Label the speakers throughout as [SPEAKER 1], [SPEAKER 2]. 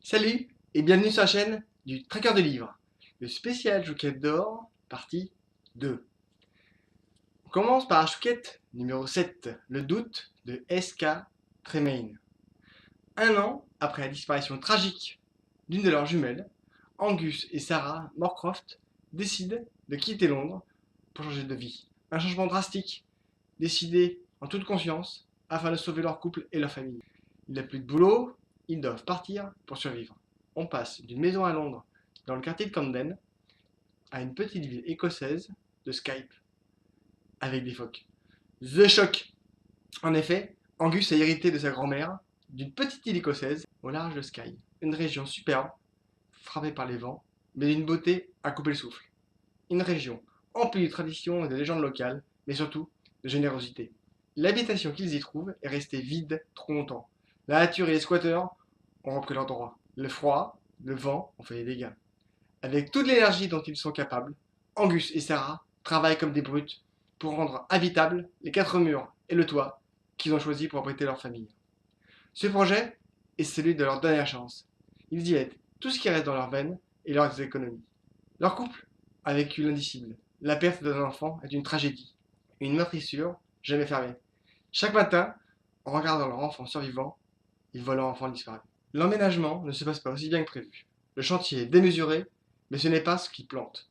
[SPEAKER 1] Salut et bienvenue sur la chaîne du Tracker de livres, le spécial Chouquette d'or, partie 2. On commence par la chouquette numéro 7, le doute de S.K. Tremaine. Un an après la disparition tragique d'une de leurs jumelles, Angus et Sarah Moorcroft décident de quitter Londres pour changer de vie. Un changement drastique, décidé en toute conscience afin de sauver leur couple et leur famille. Il n'y a plus de boulot, ils doivent partir pour survivre. On passe d'une maison à Londres, dans le quartier de Camden, à une petite ville écossaise de Skype, avec des phoques. The Shock. En effet, Angus a hérité de sa grand-mère d'une petite île écossaise au large de Skye. Une région superbe, frappée par les vents, mais d'une beauté à couper le souffle. Une région emplie de traditions et de légendes locales, mais surtout de générosité. L'habitation qu'ils y trouvent est restée vide trop longtemps. La nature et les squatteurs ont repris leur droit. Le froid, le vent ont fait des dégâts. Avec toute l'énergie dont ils sont capables, Angus et Sarah travaillent comme des brutes pour rendre habitables les 4 murs et le toit qu'ils ont choisi pour abriter leur famille. Ce projet est celui de leur dernière chance. Ils y aident tout ce qui reste dans leurs veines et leurs économies. Leur couple a vécu l'indicible. La perte d'un enfant est une tragédie, une meurtrissure jamais fermée. Chaque matin, en regardant leur enfant survivant, ils voient leur enfant disparu. L'emménagement ne se passe pas aussi bien que prévu. Le chantier est démesuré, mais ce n'est pas ce qui plante.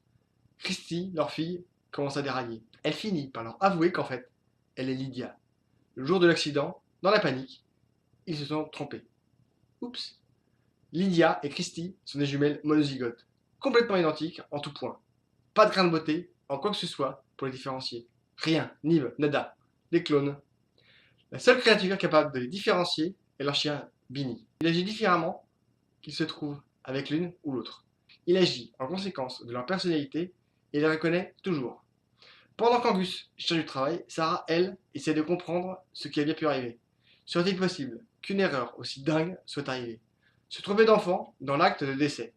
[SPEAKER 1] Christy, leur fille, commence à dérailler. Elle finit par leur avouer qu'en fait, elle est Lydia. Le jour de l'accident, dans la panique, ils se sont trompés. Oups. Lydia et Christy sont des jumelles monozygotes, complètement identiques en tout point. Pas de grain de beauté en quoi que ce soit pour les différencier. Rien, nive, nada. Des clones. La seule créature capable de les différencier est leur chien Binny. Il agit différemment qu'il se trouve avec l'une ou l'autre. Il agit en conséquence de leur personnalité et les reconnaît toujours. Pendant qu'Angus cherche du travail, Sarah, elle, essaie de comprendre ce qui a bien pu arriver. Serait-il possible qu'une erreur aussi dingue soit arrivée? Se tromper d'enfant dans l'acte de décès.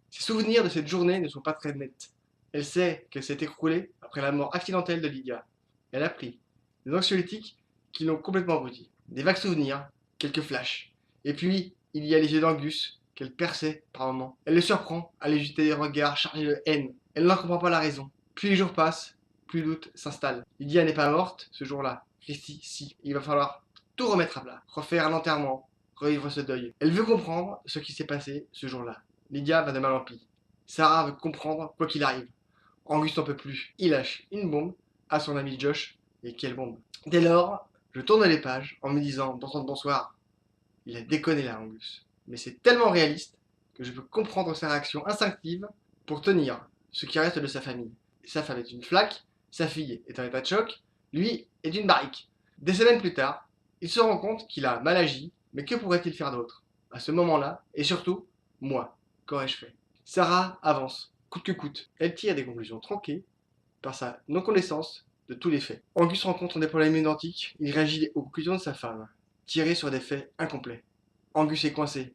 [SPEAKER 1] Ses souvenirs de cette journée ne sont pas très nets. Elle sait qu'elle s'est écroulée après la mort accidentelle de Lydia. Elle a pris des anxiolytiques qui l'ont complètement abruti. Des vagues souvenirs, quelques flashs. Et puis, il y a les yeux d'Angus qu'elle perçait par moments. Elle le surprend à lui jeter des regards chargés de haine. Elle n'en comprend pas la raison. Plus les jours passent, plus le doute s'installe. Lydia n'est pas morte ce jour-là. Christy, si. Il va falloir tout remettre à plat. Refaire l'enterrement, revivre ce deuil. Elle veut comprendre ce qui s'est passé ce jour-là. Lydia va de mal en pis. Sarah veut comprendre quoi qu'il arrive. Angus n'en peut plus. Il lâche une bombe à son ami Josh. Et quelle bombe. Dès lors, je tourne les pages en me disant bonsoir. Il a déconné là, Angus. Mais c'est tellement réaliste que je peux comprendre sa réaction instinctive pour tenir ce qui reste de sa famille. Sa femme est une flaque, sa fille est en état de choc, lui est une barrique. Des semaines plus tard, il se rend compte qu'il a mal agi, mais que pourrait-il faire d'autre? À ce moment-là, et surtout, moi, qu'aurais-je fait? Sarah avance, coûte que coûte. Elle tire des conclusions tronquées par sa non-connaissance de tous les faits. Angus rencontre des problèmes identiques, il réagit aux conclusions de sa femme, tirées sur des faits incomplets. Angus est coincé,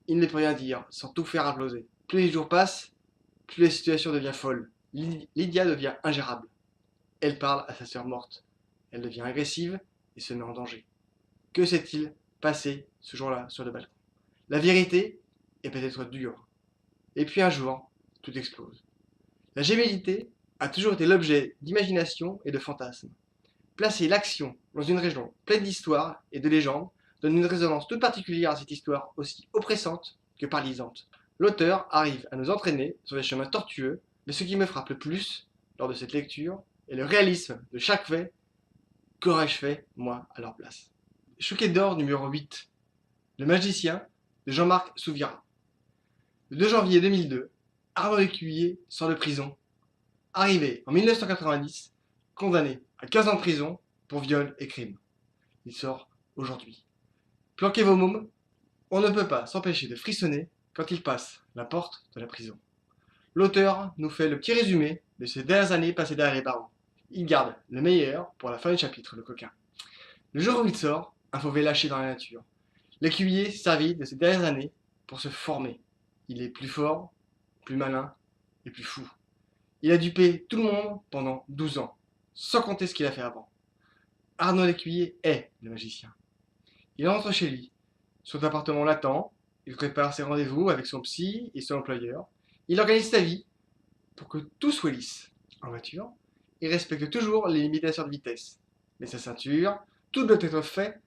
[SPEAKER 1] il ne peut rien dire, sans tout faire imploser. Plus les jours passent, plus la situation devient folle. Lydia devient ingérable. Elle parle à sa sœur morte. Elle devient agressive et se met en danger. Que s'est-il passé ce jour-là sur le balcon? La vérité est peut-être dure. Et puis un jour, tout explose. La gémellité a toujours été l'objet d'imagination et de fantasmes. Placer l'action dans une région pleine d'histoires et de légendes donne une résonance toute particulière à cette histoire aussi oppressante que paralysante. L'auteur arrive à nous entraîner sur des chemins tortueux, mais ce qui me frappe le plus lors de cette lecture est le réalisme de chaque fait. Qu'aurais-je fait, moi, à leur place? Chouquet d'or numéro 8. Le magicien de Jean-Marc Souvira. Le 2 janvier 2002, Arnaud Lécuyer sort de prison. Arrivé en 1990, condamné à 15 ans de prison pour viol et crime. Il sort aujourd'hui. Planquez vos mômes, on ne peut pas s'empêcher de frissonner quand il passe la porte de la prison. L'auteur nous fait le petit résumé de ces dernières années passées derrière les barreaux. Il garde le meilleur pour la fin du chapitre, le coquin. Le jour où il sort, un fauve est lâché dans la nature. L'écuyer s'est servi de ces dernières années pour se former. Il est plus fort, plus malin et plus fou. Il a dupé tout le monde pendant 12 ans, sans compter ce qu'il a fait avant. Arnaud Lécuyer est le magicien. Il rentre chez lui. Son appartement l'attend, Il prépare ses rendez-vous avec son psy et son employeur. Il organise sa vie pour que tout soit lisse. En voiture, il respecte toujours les limitations de vitesse. Mais sa ceinture, tout doit être fait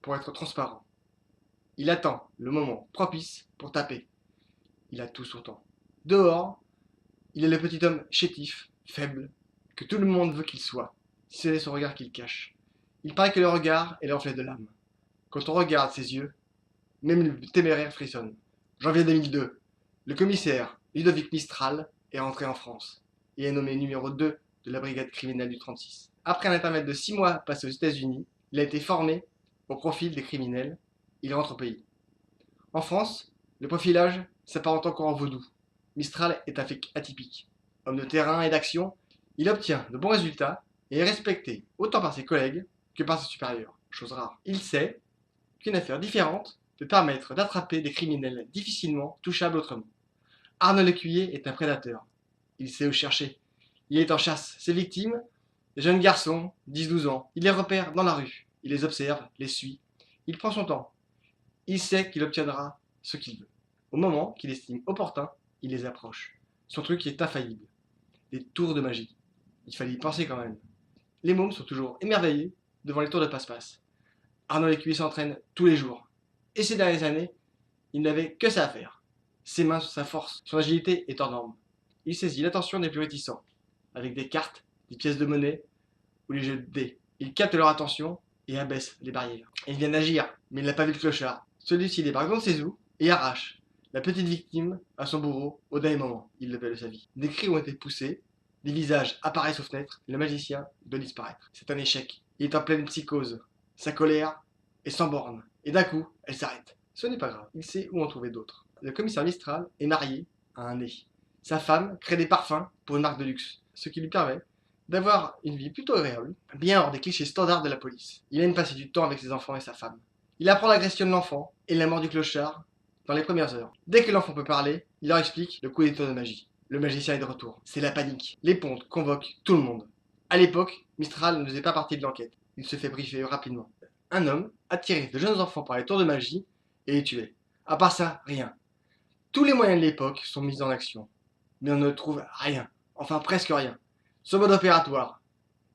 [SPEAKER 1] pour être transparent. Il attend le moment propice pour taper. Il a tout son temps. Dehors, il est le petit homme chétif, faible, que tout le monde veut qu'il soit, si ce n'est son regard qu'il cache. Il paraît que le regard est le reflet de l'âme. Quand on regarde ses yeux, même le téméraire frissonne. Janvier 2002, le commissaire Ludovic Mistral est rentré en France et est nommé numéro 2 de la brigade criminelle du 36. Après un intermède de 6 mois passé aux États-Unis, il a été formé au profil des criminels. Il rentre au pays. En France, le profilage s'apparente encore au vaudou. Mistral est un flic atypique. Homme de terrain et d'action, il obtient de bons résultats et est respecté autant par ses collègues que par ses supérieurs, chose rare. Il sait qu'une affaire différente peut permettre d'attraper des criminels difficilement touchables autrement. Arnaud Lécuyer est un prédateur. Il sait où chercher. Il est en chasse. Ses victimes, des jeunes garçons, 10-12 ans. Il les repère dans la rue. Il les observe, les suit. Il prend son temps. Il sait qu'il obtiendra ce qu'il veut. Au moment qu'il estime opportun, il les approche. Son truc est infaillible. Des tours de magie. Il fallait y penser quand même. Les mômes sont toujours émerveillés devant les tours de passe-passe. Arnaud Lécuyer s'entraîne tous les jours. Et ces dernières années, il n'avait que ça à faire. Ses mains, sa force, son agilité est hors norme. Il saisit l'attention des plus réticents, avec des cartes, des pièces de monnaie ou les jeux de dés. Il capte leur attention et abaisse les barrières. Il vient d'agir, mais il n'a pas vu le clochard. Celui-ci débarque dans ses os et arrache la petite victime à son bourreau au dernier moment. Il le paie de sa vie. Des cris ont été poussés, des visages apparaissent aux fenêtres, et le magicien doit disparaître. C'est un échec. Il est en pleine psychose. Sa colère est sans borne. Et d'un coup, elle s'arrête. Ce n'est pas grave, il sait où en trouver d'autres. Le commissaire Mistral est marié à un nez. Sa femme crée des parfums pour une marque de luxe, ce qui lui permet d'avoir une vie plutôt agréable, bien hors des clichés standards de la police. Il aime passer du temps avec ses enfants et sa femme. Il apprend l'agression de l'enfant et la mort du clochard dans les premières heures. Dès que l'enfant peut parler, il leur explique le coup des tours de magie. Le magicien est de retour. C'est la panique. Les pontes convoquent tout le monde. À l'époque, Mistral ne faisait pas partie de l'enquête. Il se fait briefer rapidement. Un homme attirait de jeunes enfants par les tours de magie et les tuait. À part ça, rien. Tous les moyens de l'époque sont mis en action. Mais on ne trouve rien. Enfin, presque rien. Ce mode opératoire.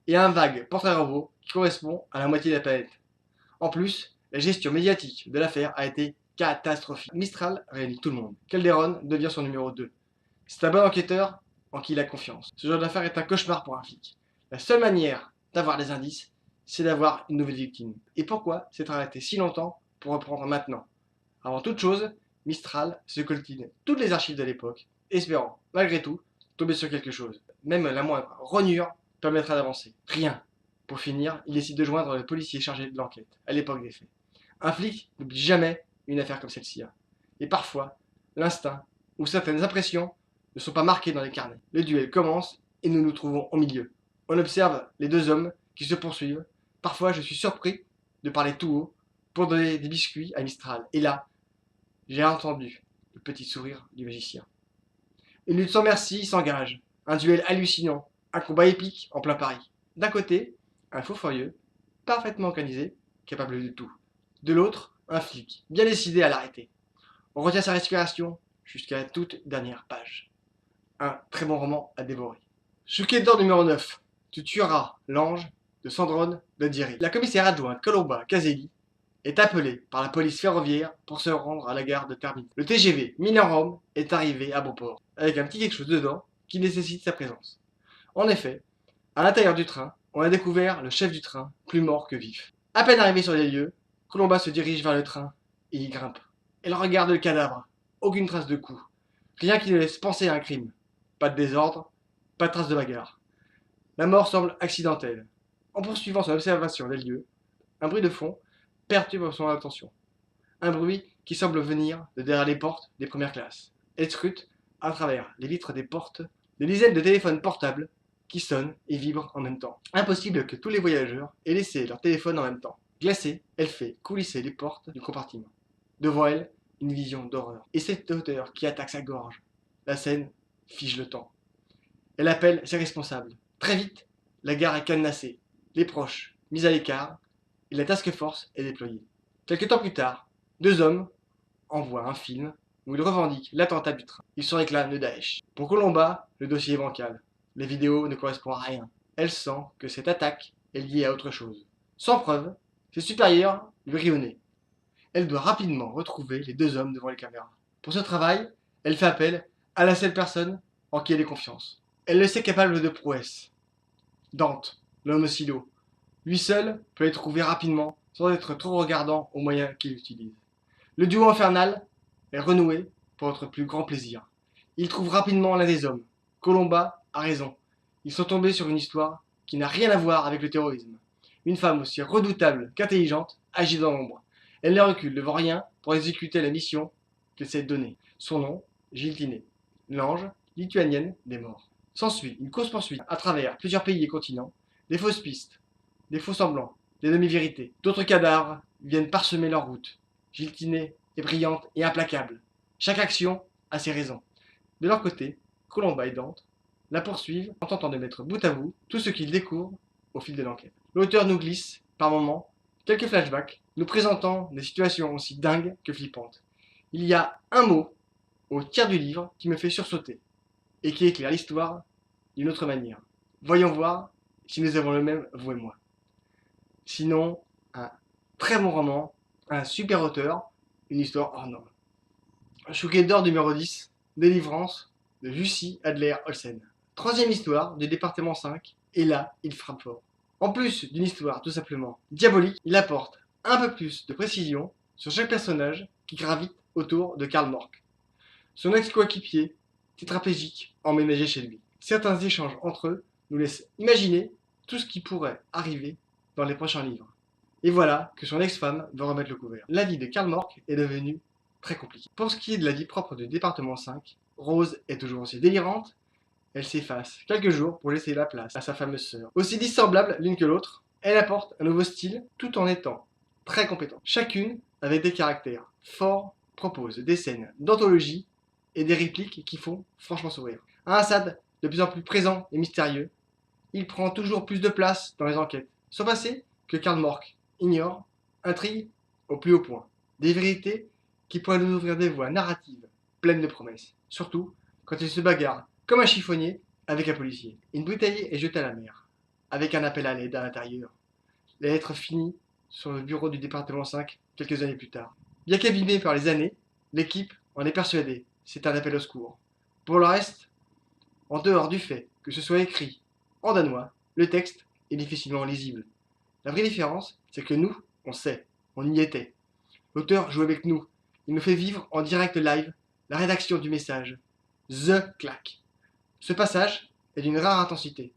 [SPEAKER 1] Et un vague portrait robot qui correspond à la moitié de la planète. En plus, la gestion médiatique de l'affaire a été catastrophique. Mistral réunit tout le monde. Calderon devient son numéro 2. C'est un bon enquêteur en qui il a confiance. Ce genre d'affaire est un cauchemar pour un flic. La seule manière d'avoir des indices, c'est d'avoir une nouvelle victime. Et pourquoi s'être arrêté si longtemps pour reprendre maintenant? Avant toute chose, Mistral se coltine toutes les archives de l'époque, espérant, malgré tout, tomber sur quelque chose. Même la moindre rognure permettra d'avancer. Rien. Pour finir, il décide de joindre le policier chargé de l'enquête, à l'époque des faits. Un flic n'oublie jamais une affaire comme celle-ci. Et parfois, l'instinct ou certaines impressions ne sont pas marquées dans les carnets. Le duel commence et nous nous trouvons au milieu. On observe les deux hommes qui se poursuivent. Parfois, je suis surpris de parler tout haut pour donner des biscuits à Mistral. Et là, j'ai entendu le petit sourire du magicien. Une lutte sans merci s'engage. Un duel hallucinant. Un combat épique en plein Paris. D'un côté, un faux furieux, parfaitement organisé, capable de tout. De l'autre, un flic, bien décidé à l'arrêter. On retient sa respiration jusqu'à la toute dernière page. Un très bon roman à dévorer. Chouquet-d'or numéro 9. Tu tueras l'ange de Sandrone Dadiri. La commissaire adjointe Colomba Caselli est appelée par la police ferroviaire pour se rendre à la gare de Termini. Le TGV Milan-Rome est arrivé à bon port, avec un petit quelque chose dedans qui nécessite sa présence. En effet, à l'intérieur du train, on a découvert le chef du train, plus mort que vif. À peine arrivé sur les lieux, Colomba se dirige vers le train et y grimpe. Elle regarde le cadavre, aucune trace de coup, rien qui ne laisse penser à un crime. Pas de désordre, pas de trace de bagarre. La mort semble accidentelle. En poursuivant son observation des lieux, un bruit de fond perturbe son attention. Un bruit qui semble venir de derrière les portes des premières classes. Elle scrute à travers les vitres des portes des dizaines de téléphones portables qui sonnent et vibrent en même temps. Impossible que tous les voyageurs aient laissé leur téléphone en même temps. Glacée, elle fait coulisser les portes du compartiment. Devant elle, une vision d'horreur. Et cette odeur qui attaque sa gorge. La scène fige le temps. Elle appelle ses responsables. Très vite, la gare est cadenassée. Les proches, mis à l'écart, et la task force est déployée. Quelque temps plus tard, deux hommes, envoie un film où il revendique l'attentat du train. Il se réclame de Daesh. Pour Colomba, le dossier est bancal. Les vidéos ne correspondent à rien. Elle sent que cette attaque est liée à autre chose. Sans preuve, ses supérieurs lui rient au nez. Elle doit rapidement retrouver les deux hommes devant les caméras. Pour ce travail, elle fait appel à la seule personne en qui elle ait confiance. Elle le sait capable de prouesses. Dante, l'homme au silo. Lui seul peut les trouver rapidement sans être trop regardant aux moyens qu'il utilise. Le duo infernal est renoué pour notre plus grand plaisir. Il trouve rapidement l'un des hommes. Colomba a raison. Ils sont tombés sur une histoire qui n'a rien à voir avec le terrorisme. Une femme aussi redoutable qu'intelligente agit dans l'ombre. Elle ne recule devant rien pour exécuter la mission qu'elle s'est donnée. Son nom, Gilles Tinet, l'ange lituanienne des morts. S'ensuit une course-poursuite à travers plusieurs pays et continents, des fausses pistes, des faux semblants, des demi-vérités. D'autres cadavres viennent parsemer leur route. Gilles Tinet est brillante et implacable. Chaque action a ses raisons. De leur côté, Colomba et Dante la poursuivent en tentant de mettre bout à bout tout ce qu'ils découvrent au fil de l'enquête. L'auteur nous glisse, par moments, quelques flashbacks, nous présentant des situations aussi dingues que flippantes. Il y a un mot au tiers du livre qui me fait sursauter et qui éclaire l'histoire d'une autre manière. Voyons voir si nous avons le même, vous et moi. Sinon, un très bon roman, un super auteur, une histoire hors norme. Chouquet d'or numéro 10, Délivrance de Jussi Adler-Olsen. Troisième histoire du département 5, et là, il frappe fort. En plus d'une histoire tout simplement diabolique, il apporte un peu plus de précision sur chaque personnage qui gravite autour de Karl Mork. Son ex-coéquipier, tétraplégique, emménagé chez lui. Certains échanges entre eux nous laissent imaginer tout ce qui pourrait arriver dans les prochains livres. Et voilà que son ex-femme veut remettre le couvert. La vie de Karl Mork est devenue très compliquée. Pour ce qui est de la vie propre du département 5, Rose est toujours aussi délirante. Elle s'efface quelques jours pour laisser la place à sa fameuse sœur. Aussi dissemblables l'une que l'autre, elle apporte un nouveau style tout en étant très compétente. Chacune, avec des caractères forts, propose des scènes d'anthologie et des répliques qui font franchement sourire. Un Assad de plus en plus présent et mystérieux, il prend toujours plus de place dans les enquêtes. Son passé, que Karl Mork ignore, intrigue au plus haut point. Des vérités qui pourraient nous ouvrir des voies narratives pleines de promesses. Surtout quand il se bagarre comme un chiffonnier avec un policier. Une bouteille est jetée à la mer, avec un appel à l'aide à l'intérieur. La lettre finit sur le bureau du département 5 quelques années plus tard. Bien qu'abîmée par les années, l'équipe en est persuadée. C'est un appel au secours. Pour le reste, en dehors du fait que ce soit écrit en danois, le texte est difficilement lisible. La vraie différence, c'est que nous, on sait, on y était. L'auteur joue avec nous. Il nous fait vivre en direct live la rédaction du message. The Clack. Ce passage est d'une rare intensité.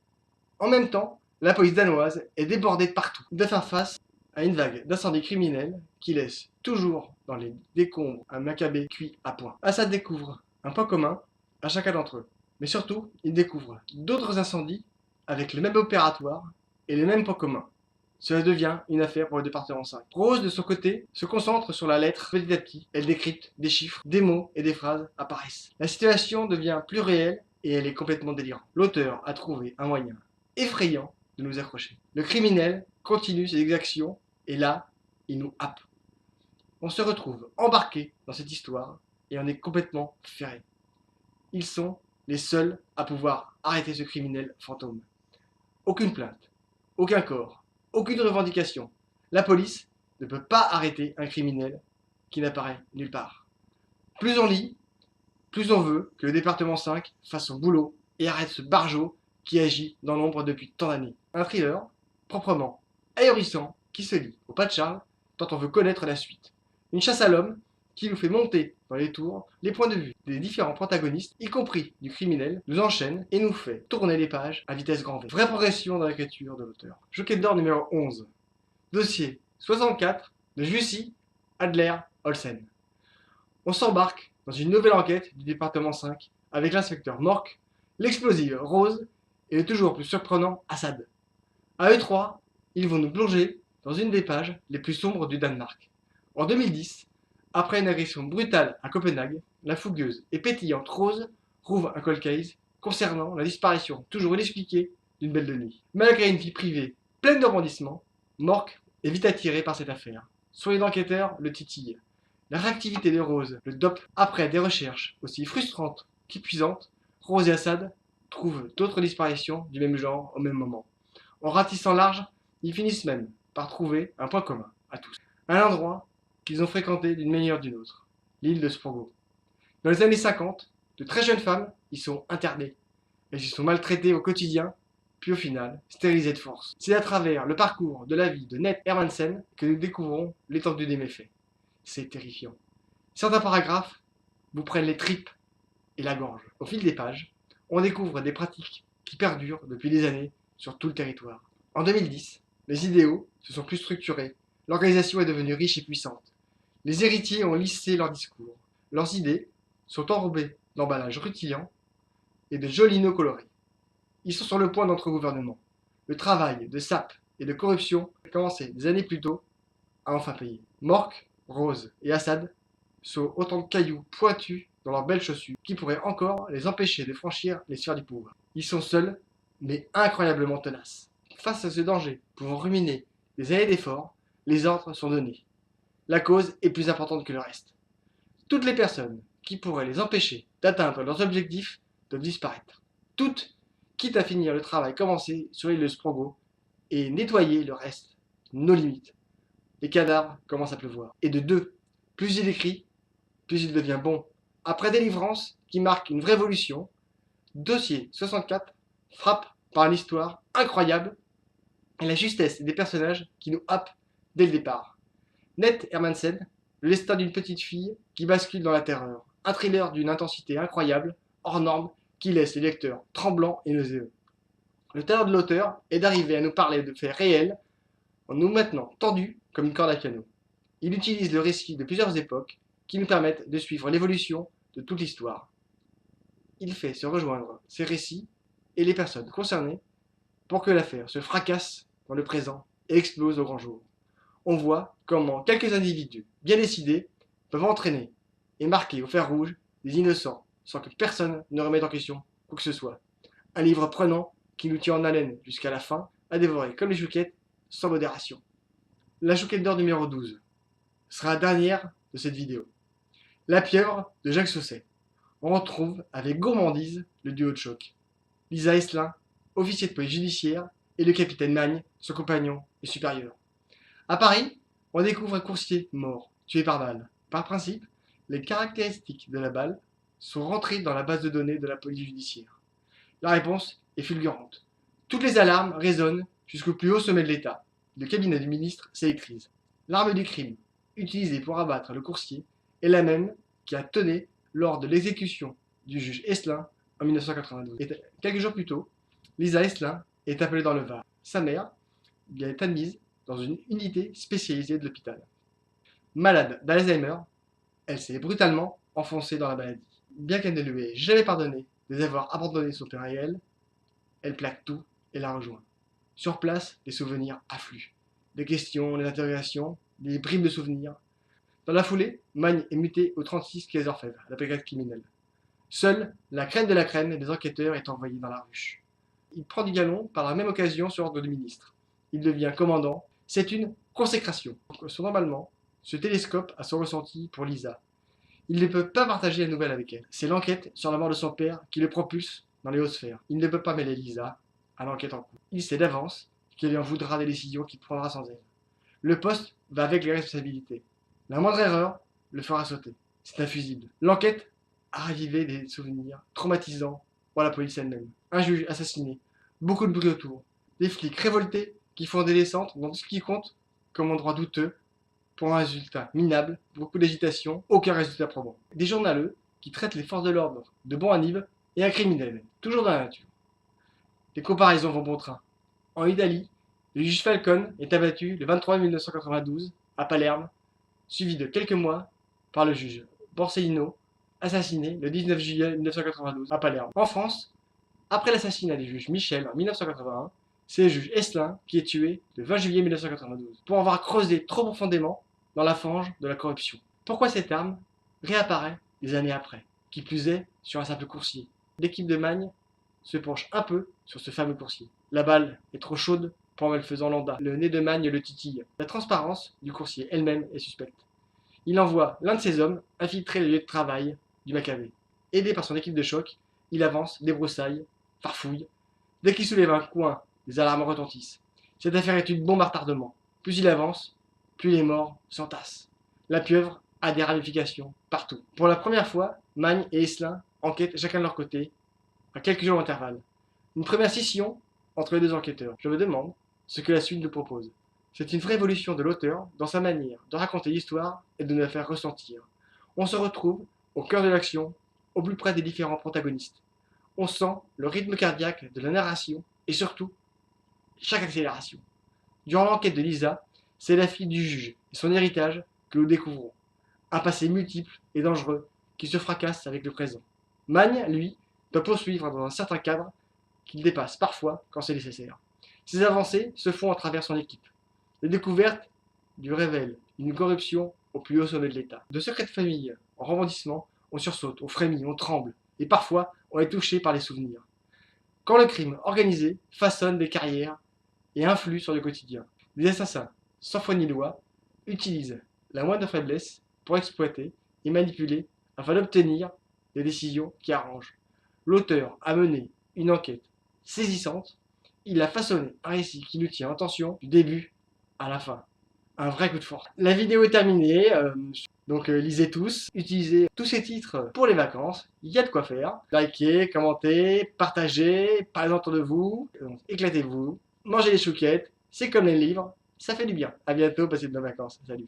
[SPEAKER 1] En même temps, la police danoise est débordée de partout, de faire face à une vague d'incendies criminels qui laisse toujours dans les décombres un Maccabée cuit à point. Assad découvre un point commun à chacun d'entre eux. Mais surtout, il découvre d'autres incendies avec le même opératoire et les mêmes points communs. Cela devient une affaire pour le département 5. Rose, de son côté, se concentre sur la lettre petit à petit. Elle décrypte des chiffres, des mots et des phrases apparaissent. La situation devient plus réelle et elle est complètement délirante. L'auteur a trouvé un moyen effrayant de nous accrocher. Le criminel continue ses exactions et là, il nous happe. On se retrouve embarqué dans cette histoire et on est complètement ferré. Ils sont les seuls à pouvoir arrêter ce criminel fantôme. Aucune plainte, aucun corps, aucune revendication. La police ne peut pas arrêter un criminel qui n'apparaît nulle part. Plus on lit, plus on veut que le département 5 fasse son boulot et arrête ce barjot qui agit dans l'ombre depuis tant d'années. Un thriller proprement ahurissant qui se lit au pas de Charles tant on veut connaître la suite. Une chasse à l'homme qui nous fait monter dans les tours les points de vue des différents protagonistes, y compris du criminel, nous enchaîne et nous fait tourner les pages à vitesse grand V. Vraie progression dans l'écriture de l'auteur. Chouquet d'or numéro 11. Dossier 64 de Jussi Adler-Olsen. On s'embarque dans une nouvelle enquête du département 5 avec l'inspecteur Mork, l'explosive Rose et le toujours plus surprenant Assad. À eux trois, ils vont nous plonger dans une des pages les plus sombres du Danemark. En 2010, après une agression brutale à Copenhague, la fougueuse et pétillante Rose rouvre un cold case concernant la disparition toujours inexpliquée d'une belle de nuit. Malgré une vie privée pleine de rebondissements, Mork est vite attiré par cette affaire. Soyez d'enquêteur le titille. La réactivité de Rose le dope. Après des recherches aussi frustrantes qu'épuisantes, Rose et Assad trouvent d'autres disparitions du même genre au même moment. En ratissant large, ils finissent même par trouver un point commun à tous. Un endroit qu'ils ont fréquenté d'une manière ou d'une autre, l'île de Sproggo. Dans les années 50, de très jeunes femmes y sont internées. Elles y sont maltraitées au quotidien, puis au final, stérilisées de force. C'est à travers le parcours de la vie de Ned Hermansen que nous découvrons l'étendue des méfaits. C'est terrifiant. Certains paragraphes vous prennent les tripes et la gorge. Au fil des pages, on découvre des pratiques qui perdurent depuis des années sur tout le territoire. En 2010, les idéaux se sont plus structurés, l'organisation est devenue riche et puissante. Les héritiers ont lissé leurs discours. Leurs idées sont enrobées d'emballages rutilants et de jolis nœuds colorés. Ils sont sur le point d'entrer au gouvernement. Le travail de sape et de corruption a commencé des années plus tôt à enfin payer. Mork, Rose et Assad sont autant de cailloux pointus dans leurs belles chaussures qui pourraient encore les empêcher de franchir les sphères du pouvoir. Ils sont seuls, mais incroyablement tenaces. Face à ce danger, pouvant ruminer des années d'efforts, les ordres sont donnés. La cause est plus importante que le reste. Toutes les personnes qui pourraient les empêcher d'atteindre leurs objectifs doivent disparaître. Toutes, quitte à finir le travail commencé sur l'île de Sproggo et nettoyer le reste, nos limites. Les cadavres commencent à pleuvoir. Et de deux, plus il écrit, plus il devient bon. Après Délivrance, qui marque une révolution, Dossier 64 frappe par une histoire incroyable et la justesse des personnages qui nous happent dès le départ. Ned Hermansen, le destin d'une petite fille qui bascule dans la terreur. Un thriller d'une intensité incroyable, hors norme, qui laisse les lecteurs tremblants et nauséeux. Le talent de l'auteur est d'arriver à nous parler de faits réels en nous maintenant tendus comme une corde à piano. Il utilise le récit de plusieurs époques qui nous permettent de suivre l'évolution de toute l'histoire. Il fait se rejoindre ces récits et les personnes concernées pour que l'affaire se fracasse dans le présent et explose au grand jour. On voit comment quelques individus bien décidés peuvent entraîner et marquer au fer rouge des innocents sans que personne ne remette en question quoi que ce soit. Un livre prenant qui nous tient en haleine jusqu'à la fin, à dévorer comme les chouquettes sans modération. La chouquette d'or numéro 12 sera la dernière de cette vidéo. La pieuvre de Jacques Sausset. On retrouve avec gourmandise le duo de choc. Lisa Esselin, officier de police judiciaire, et le capitaine Magne, son compagnon et supérieur. À Paris, on découvre un coursier mort, tué par balle. Par principe, les caractéristiques de la balle sont rentrées dans la base de données de la police judiciaire. La réponse est fulgurante. Toutes les alarmes résonnent jusqu'au plus haut sommet de l'État. Le cabinet du ministre s'électrise. L'arme du crime, utilisée pour abattre le coursier, est la même qui a tonné lors de l'exécution du juge Esselin en 1992. Et quelques jours plus tôt, Lisa Esselin est appelée dans le Var. Sa mère est admise dans une unité spécialisée de l'hôpital. Malade d'Alzheimer, elle s'est brutalement enfoncée dans la maladie. Bien qu'elle ne lui ait jamais pardonné de avoir abandonné son père et elle plaque tout et la rejoint. Sur place, les souvenirs affluent. Des questions, des interrogations, des bribes de souvenirs. Dans la foulée, Magne est muté au 36 quai des Orfèvres, la brigade criminelle. Seule la crème de la crème des enquêteurs est envoyée dans la ruche. Il prend du galon par la même occasion sur ordre du ministre. Il devient commandant. C'est une consécration. Normalement, ce télescope a son ressenti pour Lisa. Il ne peut pas partager la nouvelle avec elle. C'est l'enquête sur la mort de son père qui le propulse dans les hautes sphères. Il ne peut pas mêler Lisa à l'enquête en cours. Il sait d'avance qu'il lui en voudra des décisions qu'il prendra sans elle. Le poste va avec les responsabilités. La moindre erreur le fera sauter. C'est infusible. L'enquête a ravivé des souvenirs traumatisants pour la police elle-même. Un juge assassiné, beaucoup de bruit autour, des flics révoltés qui font des descentes dans tout ce qui compte comme endroit douteux pour un résultat minable, beaucoup d'agitation, aucun résultat probant. Des journaleux qui traitent les forces de l'ordre de bons anives et un criminel, toujours dans la nature. Les comparaisons vont bon train. En Italie, le juge Falcone est abattu le 23 mai 1992 à Palerme, suivi de quelques mois par le juge Borsellino, assassiné le 19 juillet 1992 à Palerme. En France, après l'assassinat du juge Michel en 1981, c'est le juge Esselin qui est tué le 20 juillet 1992 pour avoir creusé trop profondément dans la fange de la corruption. Pourquoi cette arme réapparaît des années après, qui plus est sur un simple coursier? L'équipe de Magne se penche un peu sur ce fameux coursier. La balle est trop chaude pour un malfaisant lambda. Le nez de Magne le titille. La transparence du coursier elle-même est suspecte. Il envoie l'un de ses hommes infiltrer le lieu de travail du Maccabée. Aidé par son équipe de choc, il avance, débroussaille, farfouille. Dès qu'il soulève un coin, les alarmes retentissent. Cette affaire est une bombe à retardement. Plus il avance, plus les morts s'entassent. La pieuvre a des ramifications partout. Pour la première fois, Magne et Esselin enquêtent chacun de leur côté, à quelques jours d'intervalle. Une première scission entre les deux enquêteurs. Je me demande ce que la suite nous propose. C'est une vraie évolution de l'auteur dans sa manière de raconter l'histoire et de nous la faire ressentir. On se retrouve au cœur de l'action, au plus près des différents protagonistes. On sent le rythme cardiaque de la narration et surtout chaque accélération. Durant l'enquête de Lisa, c'est la fille du juge et son héritage que nous découvrons. Un passé multiple et dangereux qui se fracasse avec le présent. Magne, lui, doit poursuivre dans un certain cadre qu'il dépasse parfois quand c'est nécessaire. Ses avancées se font à travers son équipe. Les découvertes lui révèlent une corruption au plus haut sommet de l'État. De secrets de famille en rebondissement, on sursaute, on frémit, on tremble, et parfois on est touché par les souvenirs. Quand le crime organisé façonne des carrières et influe sur le quotidien, des assassins, sans foi ni loi, utilisent la moindre faiblesse pour exploiter et manipuler afin d'obtenir des décisions qui arrangent. L'auteur a mené une enquête saisissante, il a façonné un récit qui nous tient en tension du début à la fin. Un vrai coup de force. La vidéo est terminée, donc lisez tous, utilisez tous ces titres pour les vacances, il y a de quoi faire. Likez, commentez, partagez, parlez autour de vous, éclatez-vous, mangez les chouquettes, c'est comme les livres, ça fait du bien. A bientôt, passez de bonnes vacances, salut.